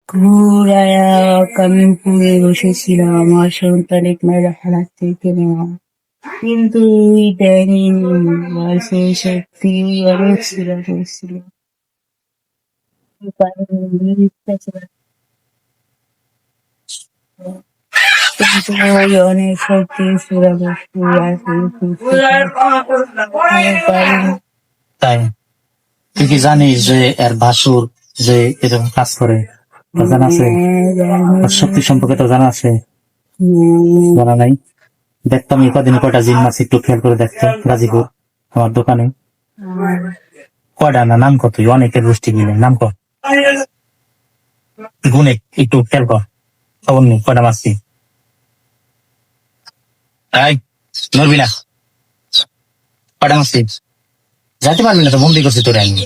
ঘুরায়া আমি উপরে বসেছিলাম আমার সন্তানিক মেয়েরা হারাত থেকে নেওয়া, কিন্তু ওই দেয়নি। সে সত্যি অনেক ছিল হয়েছিল। কিন্তু ওই অনেক সত্যি ছিল বস্তু পারিনি। তাই তুই কি জানিস যে এর ভাসুর যে এরকম কাজ করে তোর জানা আছে? ওর শক্তি সম্পর্কে তো জানা আছে? জানা নাই? দেখতাম এই কদিনে কয়টা জিম মাছ একটু খেয়াল করে দেখতো গাজীপুর আমার দোকানে কয়টা না নাম কত অনেকের গোষ্ঠী মিলে নাম কর গুনে একটু খেয়াল কর খবর নেই কয়টা মারছি তাই নড়বি না কয়টা মারছি যাইতে পারবি না তো বন্দি করছি তোরে আমি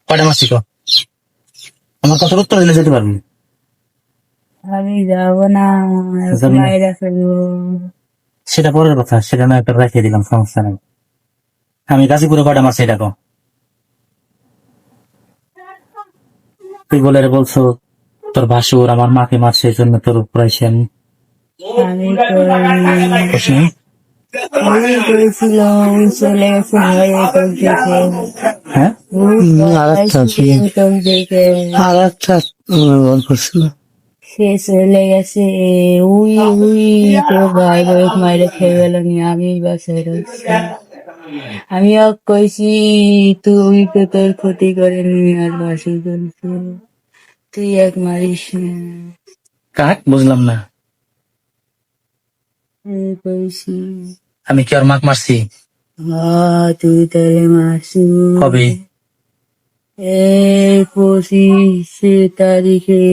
কয়টা মারছি তো আমার কথা উত্তর দিলে যেতে পারবি আমি যাবো না, যাবি না? মায়েরা ফেলবো। সেটা পরের কথা সেটা না একটা রেখে দিলাম সমস্যা নেই আমি গাজীপুরে কয়টা মারছি এটা কো তুই বলে রে বলছো তোর ভাসুর আমার মাকে মারছে এই জন্য তোর উপর আইসি আমি আমি করিনি। খুশি? ওই করেছিল, ওই চলে গেছে ঘরে তোর দেখে। হ্যাঁ তোর দেখে আর একটা গল্প ছিল। সে চলে গেছে। উই উই তোর ভাই বয়স মাইরে খেয়ে গেল নি, আমি বাসায় রয়েছি। আমি কইছি তুই তো তোর ক্ষতি করেনি আর বাসি করছি, তুই এক মারিস না। কাক বুঝলাম না এই কইছি আমি কি আর মাক মারছি তুই তাহলে মাসু কবে এই 25 তারিখে।